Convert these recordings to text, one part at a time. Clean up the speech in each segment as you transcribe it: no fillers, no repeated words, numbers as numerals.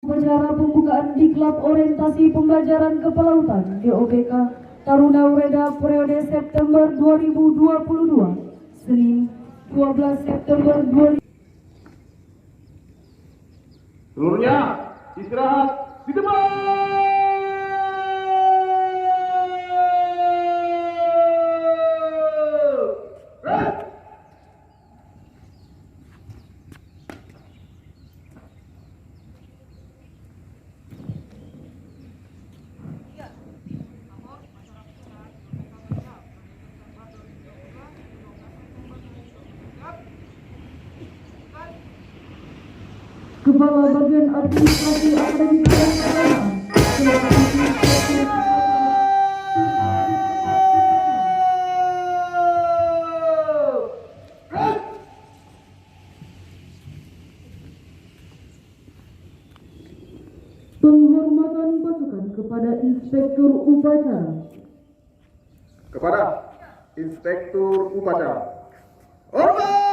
Upacara pembukaan Diklat Orientasi Pembelajaran Kepelautan DOPK Taruna Ureda periode September 2022, Senin 12 September 2022. Seluruhnya istirahat di tempat. Kepala Bagian Administrasi Akademik Keagamaan penghormatan pasukan kepada Inspektur Upacara. Kepada Inspektur Upacara. Hormat!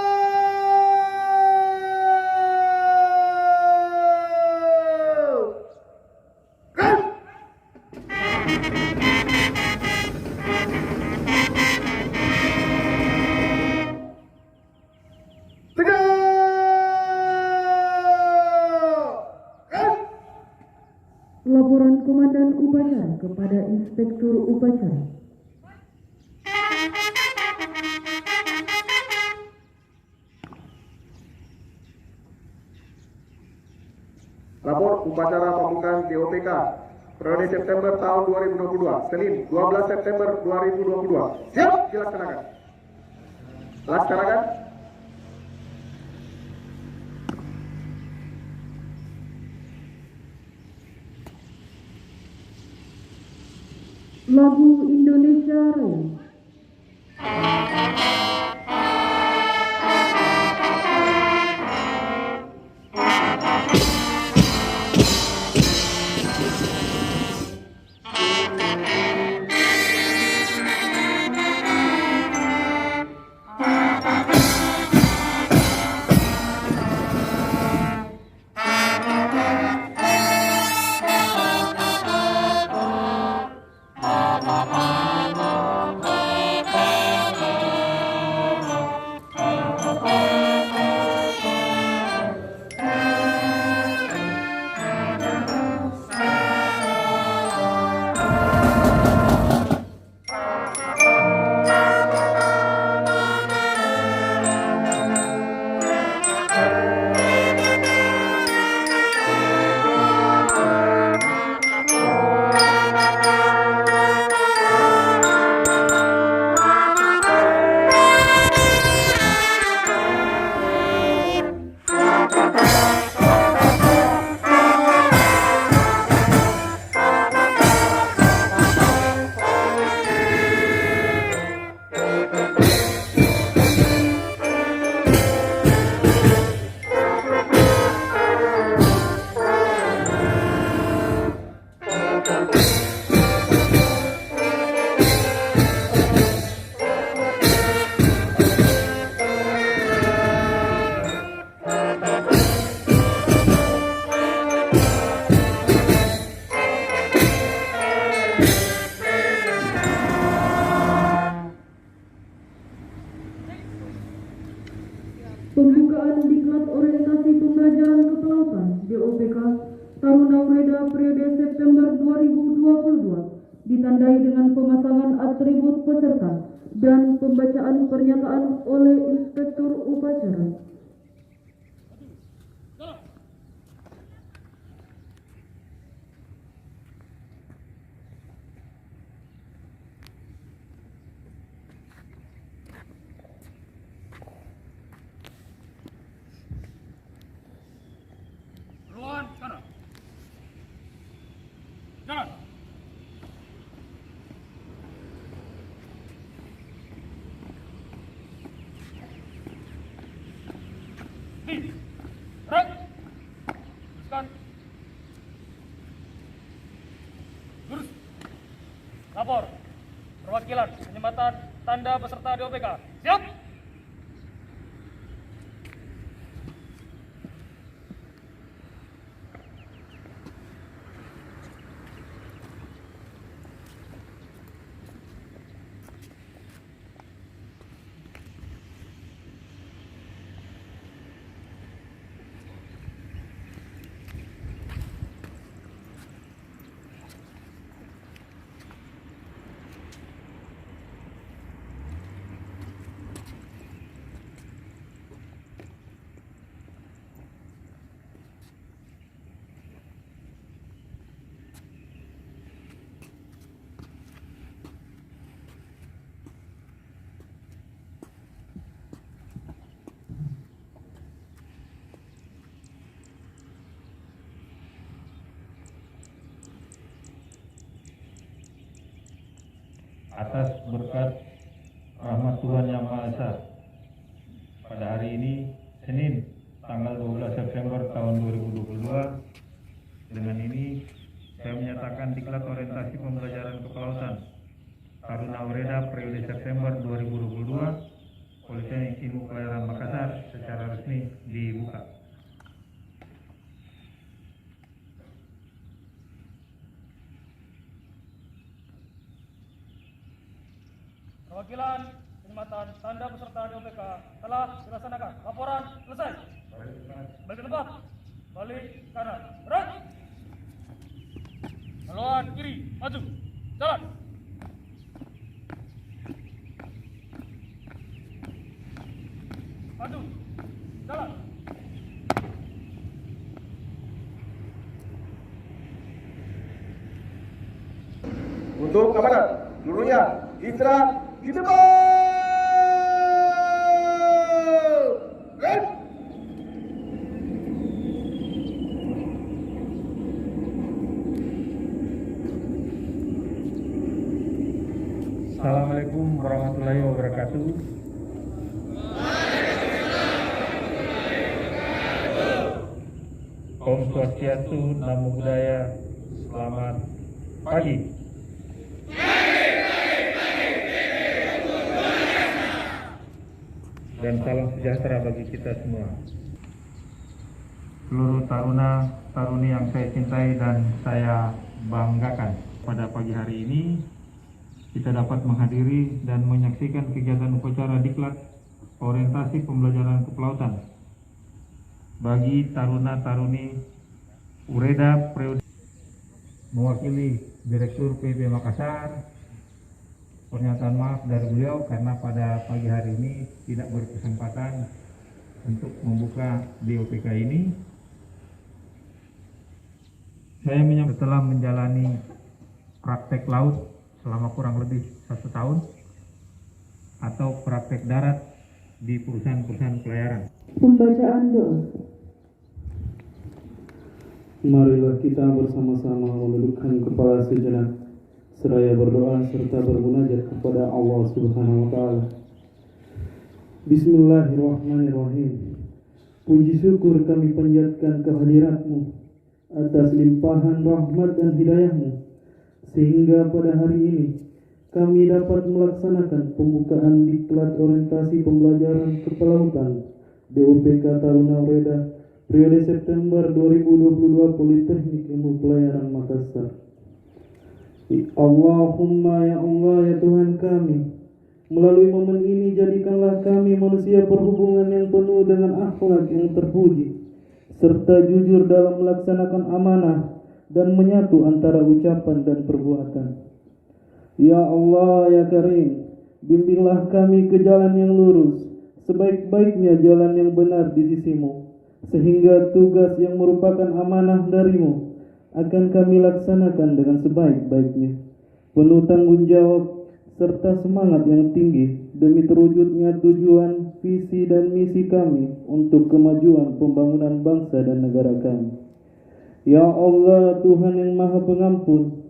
Laporan Komandan Upacara kepada Inspektur Upacara. Lapor upacara pembukaan DOPK periode September tahun 2022, Senin 12 September 2022. Siap dilaksanakan. Laksanakan. Lagu Indonesia Raya. Pembukaan Diklat Orientasi Pembelajaran Kepelautan DOPK Taruna Ureda periode September 2022 ditandai dengan pemasangan atribut peserta dan pembacaan pernyataan oleh Inspektur Upacara. Jalan. Gerak. Teruskan. Lurus. Lapor. Perwakilan penyematan tanda peserta DOPK. Siap. atas berkat rahmat Tuhan Yang Maha Esa. Pada hari ini, Senin, tanggal 12 September tahun 2022, dengan ini saya menyatakan diklat orientasi pembelajaran kepelautan Taruna Ureda periode September 2022 Politeknik Ilmu Pelayaran Makassar secara resmi dibuka. Perwakilan penyematan tanda peserta DOPK telah dilaksanakan. Laporan selesai. Balik ke tempat. Balik kanan. Gerak. Haluan kiri. Maju. Jalan. Maju. Jalan. Untuk keamanan, seluruhnya istirahat di depan. Red. Assalamualaikum warahmatullahi wabarakatuh. Om Swastiastu, Namo Buddhaya. Selamat pagi. Dan salam sejahtera bagi kita semua. Seluruh taruna taruni yang saya cintai dan saya banggakan, pada pagi hari ini kita dapat menghadiri dan menyaksikan kegiatan upacara diklat orientasi pembelajaran kepelautan bagi taruna taruni Ureda periode. Mewakili Direktur PB Makassar, pernyataan maaf dari beliau karena pada pagi hari ini tidak berkesempatan untuk membuka DOPK ini. Saya setelah menjalani praktek laut selama kurang lebih 1 tahun atau praktek darat di perusahaan-perusahaan pelayaran. Pembacaan doa. Marilah kita bersama-sama menundukkan kepala sejenak, seraya berdoa serta bermunajat kepada Allah Subhanahu wa Ta'ala. Bismillahirrahmanirrahim. Puji syukur kami panjatkan kehadirat-Mu atas limpahan rahmat dan hidayah-Mu, sehingga pada hari ini kami dapat melaksanakan pembukaan diklat orientasi pembelajaran kepelautan DOPK Taruna Ureda periode September 2022 Politeknik Ilmu Pelayaran Makassar. Allahumma ya Allah ya Tuhan kami, melalui momen ini jadikanlah kami manusia perhubungan yang penuh dengan akhlak yang terpuji, serta jujur dalam melaksanakan amanah dan menyatu antara ucapan dan perbuatan. Ya Allah ya Karim, bimbinglah kami ke jalan yang lurus, sebaik-baiknya jalan yang benar di sisi-Mu, sehingga tugas yang merupakan amanah dari-Mu akan kami laksanakan dengan sebaik-baiknya, penuh tanggung jawab serta semangat yang tinggi demi terwujudnya tujuan, visi dan misi kami untuk kemajuan pembangunan bangsa dan negara kami. Ya Allah Tuhan yang Maha Pengampun,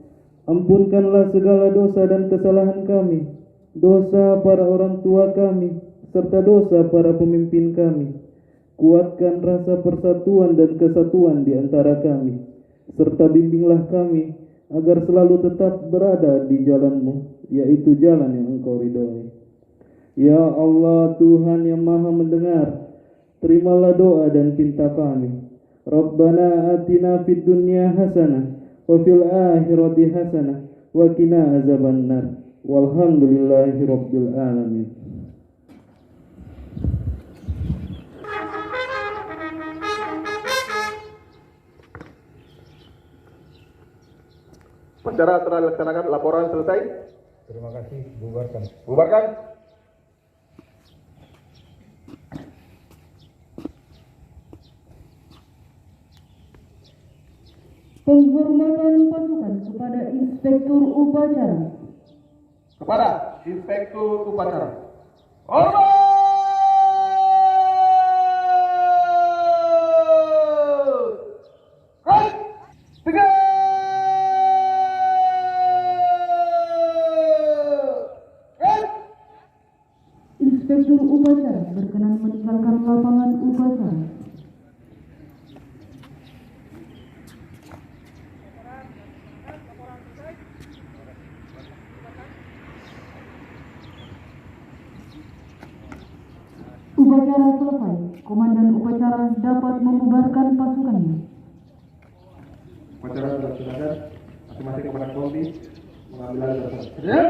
ampunkanlah segala dosa dan kesalahan kami, dosa para orang tua kami, serta dosa para pemimpin kami. Kuatkan rasa persatuan dan kesatuan di antara kami, serta bimbinglah kami agar selalu tetap berada di jalan-Mu, yaitu jalan yang Engkau ridhoi. Ya Allah Tuhan yang Maha Mendengar, terimalah doa dan cinta kami. Rabbana atina fid dunya hasanah wa fil akhirati hasanah wa qina azabannar. Walhamdulillahi rabbil alamin. Upacara telah dilaksanakan, laporan selesai. Terima kasih, bubarkan. Bubarkan. Penghormatan pasukan kepada Inspektur Upacara. Kepada Inspektur Upacara. Hormat! Right! Tiga! upacara selesai, komandan upacara dapat membubarkan pasukannya. Upacara dilaksanakan, masing-masing komandan kompi mengambil alih dasar.